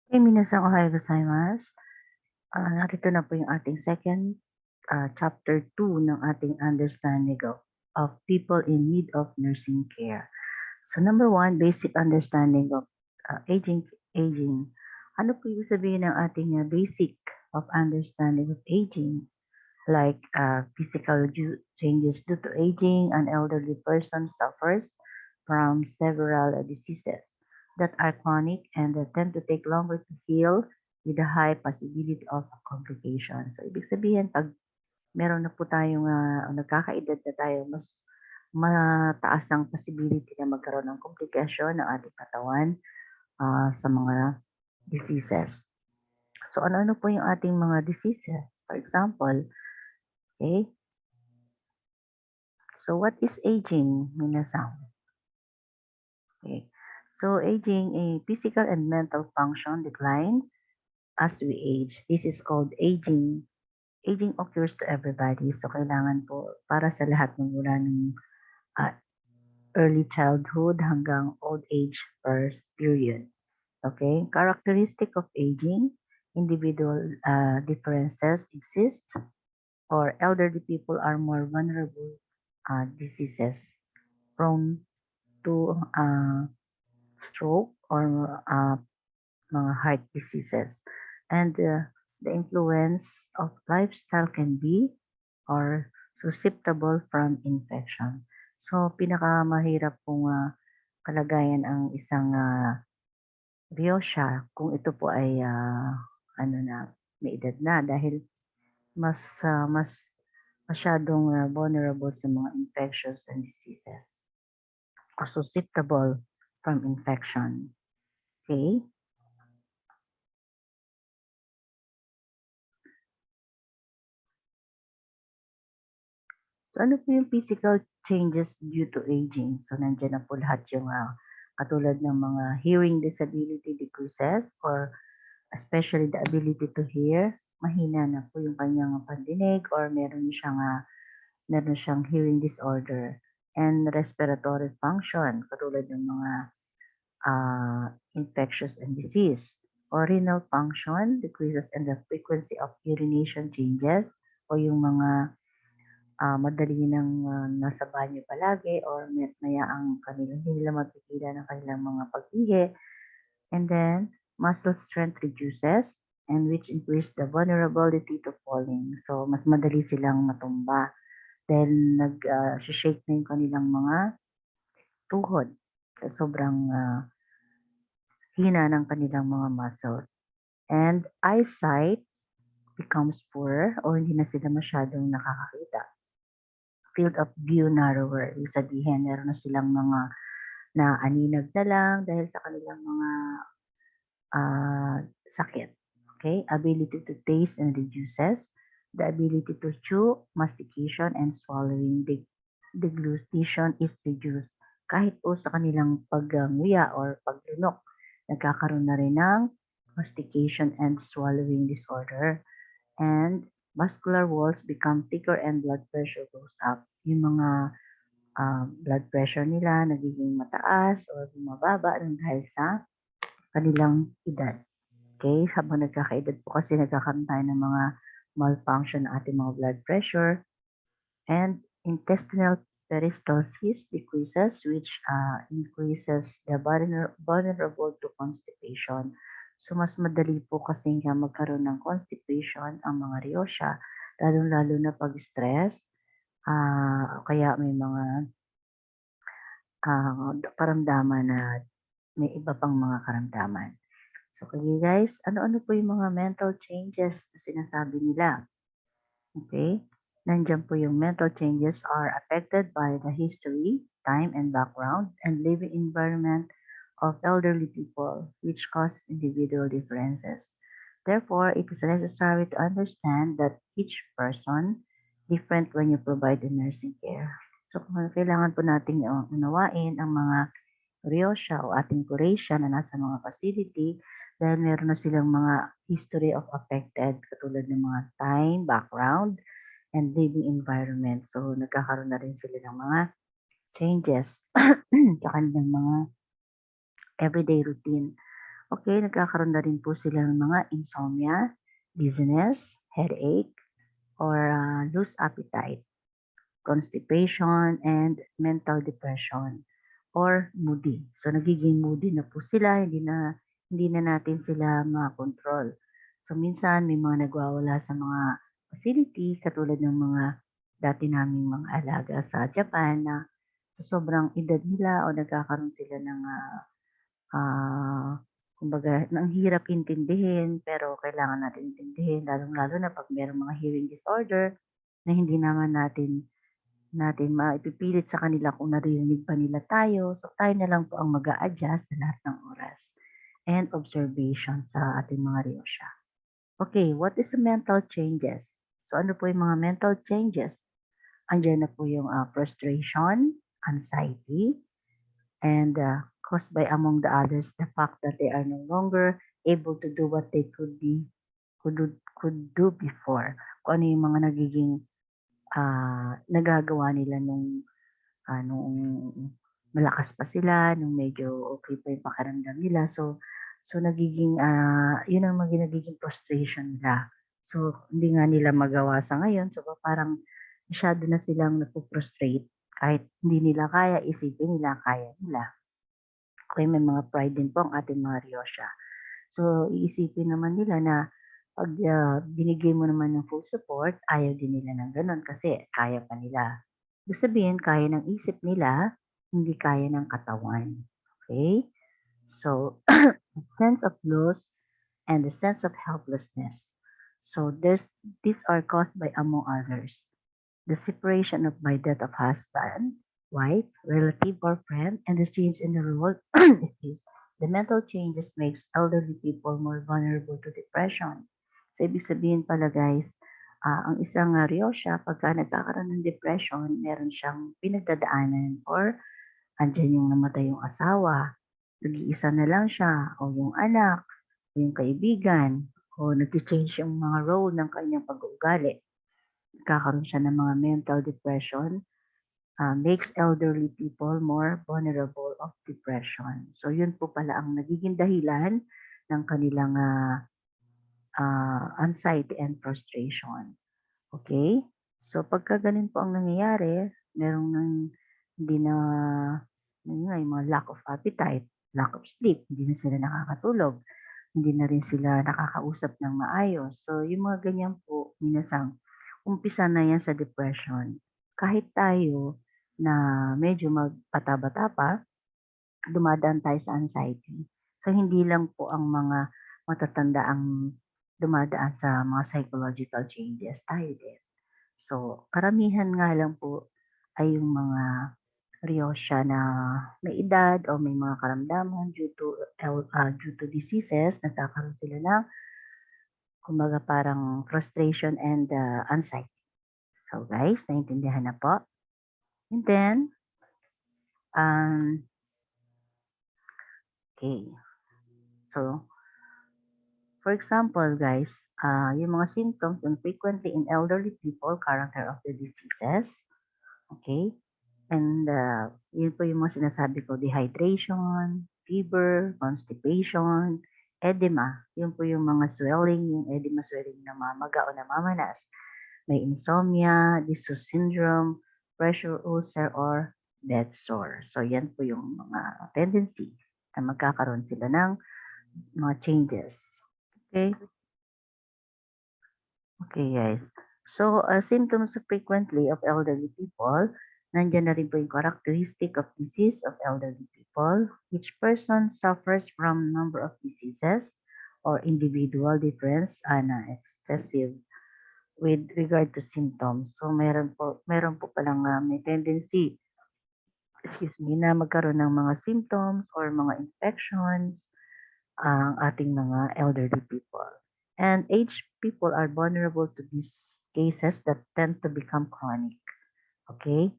Minasan ohayo gozaimasu. Narito na po yung ating second chapter 2 ng ating understanding of people in need of nursing care. So number 1, basic understanding of aging. Ano po ibig sabihin ng ating basic of understanding of aging? Like physical changes due to aging, an elderly person suffers from several diseases that are chronic and that tend to take longer to heal with a high possibility of complications. So, ibig sabihin, pag meron na po tayong nagkakaedad na tayo, mas mataas ang possibility na magkaroon ng komplikasyon ng ating katawan sa mga diseases. So, ano-ano po yung ating mga diseases? For example, okay, so what is aging, minasan? Okay. So aging, a physical and mental function decline as we age. This is called aging. Aging occurs to everybody. So kailangan po para sa lahat ng mula ng early childhood hanggang old age first period. Okay. Characteristic of aging, individual differences exist, or elderly people are more vulnerable diseases prone to stroke or mga heart diseases. And the influence of lifestyle can be or susceptible from infection. So, pinakamahirap pong kalagayan ang isang Riyosha kung ito po ay ano na, may edad na dahil mas masyadong vulnerable sa mga infectious and diseases or susceptible from infection. Okay? So, ano po yung physical changes due to aging? So, nandiyan na po lahat yung katulad ng mga hearing disability decreases or especially the ability to hear. Mahina na po yung kanyang pandinig or meron siyang hearing disorder. And respiratory function, katulad ng mga infectious and disease. Or renal function decreases and the frequency of urination changes o yung mga madali ng nasa banyo palagi or maya ang kanilang hindi nila mapigilan ang kanilang mga pag-ihi. And then, muscle strength reduces and which increase the vulnerability to falling. So, mas madali silang matumba dahil nag-shake na yung kanilang mga tuhod. Sobrang hina ng kanilang mga muscles. And eyesight becomes poorer o hindi na sila masyadong nakakakita. Field of view narrower. Ibig sabihin, meron na silang mga naaninag na lang dahil sa kanilang mga sakit. Okay? Ability to taste and reduces. The ability to chew, mastication, and swallowing. Deglutition is reduced. Kahit po sa kanilang pagnguya or paglunok, nagkakaroon na rin ng mastication and swallowing disorder. And muscular walls become thicker and blood pressure goes up. Yung mga blood pressure nila nagiging mataas or bumababa dahil sa kanilang edad. Okay? Habang nagkakaedad po kasi nagkakaroon tayo ng mga malfunction ng ating mga blood pressure. And intestinal peristalsis decreases which increases the vulnerable to constipation. So, mas madali po kasi nga magkaroon ng constipation ang mga Riyosha, lalong-lalo na pag stress, kaya may mga karamdaman na may iba pang mga karamdaman. So, kayo guys, ano-ano po yung mga mental changes na sinasabi nila? Okay? Nandiyan po yung mental changes are affected by the history, time, and background, and living environment of elderly people, which causes individual differences. Therefore, it is necessary to understand that each person different when you provide the nursing care. So, kailangan po nating unawain ang mga Riyosha o ating Croatia na nasa mga facility dahil meron na silang mga history of affected katulad ng mga time, background, and living environment. So, nagkakaroon na rin sila ng mga changes sa kanilang mga everyday routine Okay, nagkakaroon na rin po sila ng mga insomnia, dizziness, headache, or loose appetite, constipation, and mental depression or moody. So nagiging moody na po sila, hindi na natin sila makontrol. So minsan may mga nagwawala sa mga facilities katulad ng mga dati naming mga alaga sa Japan na sa sobrang edad nila o nagkakaroon sila ng kumbaga ang hirap intindihin pero kailangan natin intindihin lalong-lalo na 'pag merong mga hearing disorder na hindi naman natin natin maipipilit sa kanila kung naririnig ba nila tayo. So, tayo na lang po ang mag-a-adjust sa lahat ng oras and observation sa ating mga riyosya. Okay, what is the mental changes? So, ano po yung mga mental changes? Andiyan na po yung frustration, anxiety, and caused by among the others the fact that they are no longer able to do what they could do before. Kung ano yung mga nagiging nagagawa nila nung malakas pa sila, nung medyo okay pa yung pakiramdam nila. So nagiging, yun ang nagiging frustration nila. So hindi nga nila magawa sa ngayon, so parang masyado na silang nafu-frustrate kahit hindi nila kaya, isipin nila kaya nila. Okey, may mga pride din po ang ating mga Ryosha. So, iisipin naman nila na 'pag, binigay mo naman ng full support, ayaw din nila ng gano'n kasi kaya pa nila. Ibig sabihin kaya ng isip nila, hindi kaya ng katawan, okay. So, sense of loss and the sense of helplessness. So, these are caused by among others the separation of by death of husband, wife, relative, or friend, and the change in the role. Excuse. The mental changes makes elderly people more vulnerable to depression. So, ibig sabihin pala guys, ang isang Ryosha, pagka nagkakaroon ng depression, meron siyang pinagdadaanan or andyan yung namatay yung asawa, nag-iisa na lang siya, o yung anak, o yung kaibigan, o nag-change yung mga role ng kanyang pag-uugali. Nagkakaroon siya ng mga mental depression, makes elderly people more vulnerable of depression. So yun po pala ang nagiging dahilan ng kanilang anxiety and frustration. Okay? So pagka ganun po ang nangyayari, merong hindi na, yun nga, yung mga lack of appetite, lack of sleep, hindi na sila nakakatulog, hindi na rin sila nakakausap ng maayos. So yung mga ganyan po, minasang umpisa na yan sa depression. Kahit tayo na medyo magpata-bata pa, dumadaan tayo sa anxiety. So hindi lang po ang mga matatanda ang dumadaan sa mga psychological changes, tayo din. So karamihan nga lang po ay yung mga Ryosha na may edad o may mga karamdaman due to diseases, nagkakaroon sila ng kumbaga parang frustration and anxiety. So guys, naintindihan na po? And then, um, okay. So, for example, guys, yung mga symptoms and frequently in elderly people, character of the diseases, okay? And yun po yung mga sinasabi ko, dehydration, fever, constipation, edema. Yun po yung mga swelling, yung edema swelling na mamaga o namamanas. May insomnia, Dissocio syndrome, pressure ulcer, or bed sore. So yan po yung mga tendency na magkakaroon sila ng mga changes. Okay? Okay, guys. So, symptoms frequently of elderly people, nandiyan na rin po yung characteristic of disease of elderly people. Each person suffers from number of diseases or individual difference and excessive with regard to symptoms. So, meron po palang may tendency, excuse me, na magkaroon ng mga symptoms or mga infections ang ating mga elderly people. And aged people are vulnerable to these cases that tend to become chronic. Okay?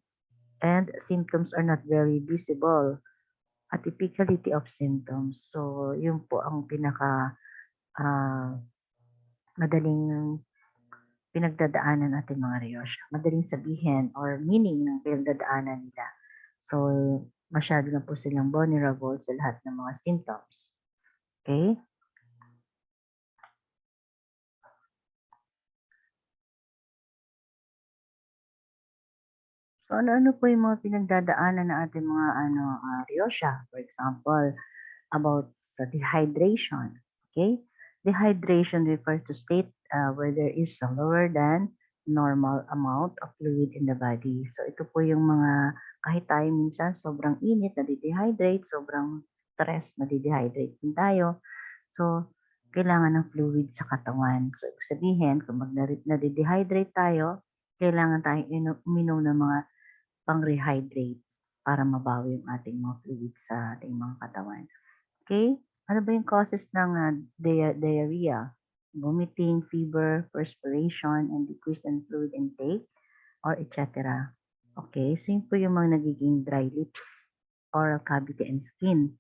And symptoms are not very visible. Atypicality of symptoms. So, yun po ang pinaka ah, madaling pinagdadaanan natin mga Ryosha. Madaling sabihin or meaning ng pinagdadaanan nila. So, masyado na po silang vulnerable sa lahat ng mga symptoms. Okay? So, ano-ano po yung mga pinagdadaanan ng ating mga Ryosha? For example, about sa dehydration. Okay? Dehydration refers to state where there is a lower than normal amount of fluid in the body. So, ito po yung mga kahit tayo minsan sobrang init, nade-dehydrate, sobrang stress, nade-dehydrate din tayo. So, kailangan ng fluid sa katawan. So, ibig sabihin, kung nade-dehydrate tayo, kailangan tayong uminom ng mga pang-rehydrate para mabawi yung ating mga fluid sa ating mga katawan. Okay? Ano ba yung causes ng diarrhea? Vomiting, fever, perspiration, and decrease in fluid intake, or etc. Okay? So, yun po yung mga nagiging dry lips, oral cavity, and skin.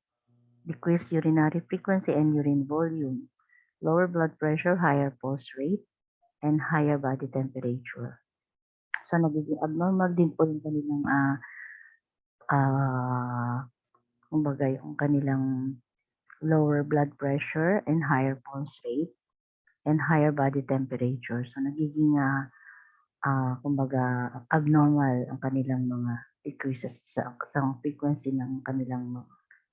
Decreased urinary frequency and urine volume. Lower blood pressure, higher pulse rate, and higher body temperature. So, nagiging abnormal din po yung kanilang kumbaga yung kanilang lower blood pressure and higher pulse rate and higher body temperature. So, nagiging kumbaga abnormal ang kanilang mga decreases sa frequency ng kanilang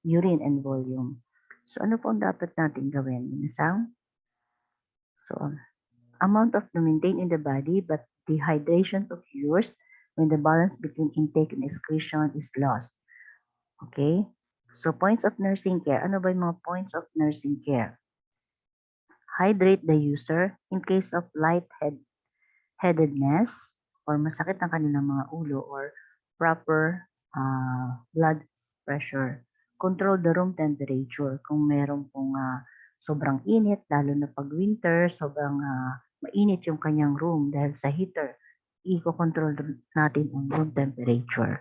urine and volume. So, ano po ang dapat natin gawin? Minasang? So, amount of to maintain in the body, but dehydration occurs when the balance between intake and excretion is lost. Okay? So, points of nursing care. Ano ba yung mga points of nursing care? Hydrate the user in case of lightheadedness or masakit ang kanilang mga ulo or proper blood pressure. Control the room temperature. Kung meron pong sobrang init, lalo na pag winter, sobrang mainit yung kanyang room dahil sa heater, i-control natin ang room temperature.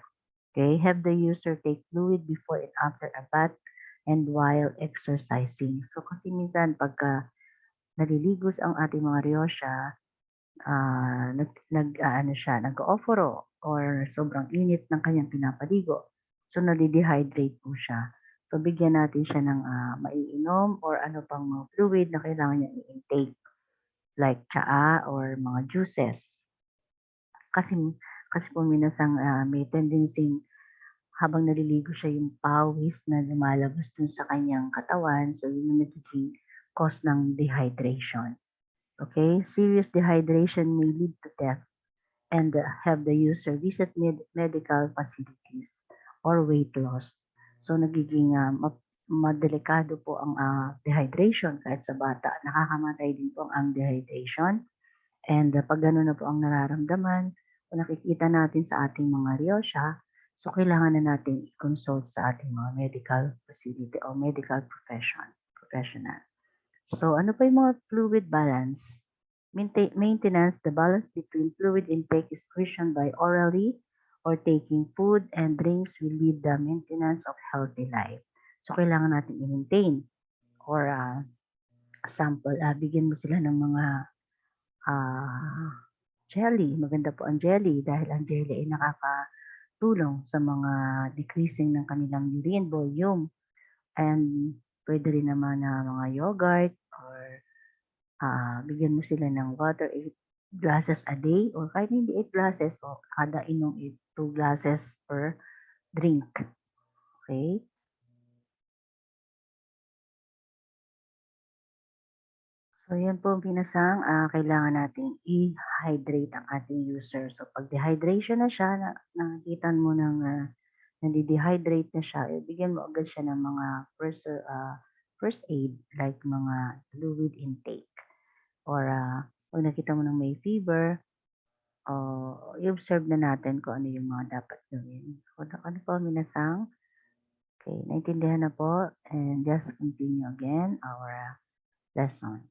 Okay, have the user take fluid before and after a bath and while exercising. So kasi minsan pagka naliligos ang ating mga Ryosha, nag-ooforo or sobrang init ng kanyang pinapaligo. So nade-dehydrate po siya. So bigyan natin siya ng maiinom or ano pang mga fluid na kailangan niya i-intake like tsaa or mga juices. Kasi kasi po minsan may tendency habang naliligo siya yung pawis na lumalabas dun sa kanyang katawan. So yun yung nagiging cause ng dehydration. Okay? Serious dehydration may lead to death and have the user visit medical facilities or weight loss. So nagiging madelikado po ang dehydration kahit sa bata. Nakakamatay din po ang dehydration. And pag gano'n na po ang nararamdaman, kung nakikita natin sa ating mga Ryosha, so kailangan na natin i-consult sa ating mga medical facility o medical professional. So ano pa yung mga fluid balance? Maintenance, the balance between fluid intake is questioned by orally or taking food and drinks will lead the maintenance of healthy life. So kailangan natin i-maintain or sample, bigyan mo sila ng mga jelly. Maganda po ang jelly dahil ang jelly ay nakakatulong sa mga decreasing ng kanilang urine volume. And pwede rin naman na mga yogurt or bigyan mo sila ng water 8 glasses a day or kahit hindi 8 glasses o kada inom 2 glasses per drink. Okay? So, yan po ang pinasang kailangan nating i-hydrate ang ating user. So, pag dehydration na siya, nakikita mo ng nade-dehydrate na siya, bigyan mo agad siya ng mga first aid like mga fluid intake. Or pag nakita mo ng may fever, i-observe na natin kung ano yung mga dapat gawin. So, ano po minasang? Okay, naintindihan na po and just continue again our lesson.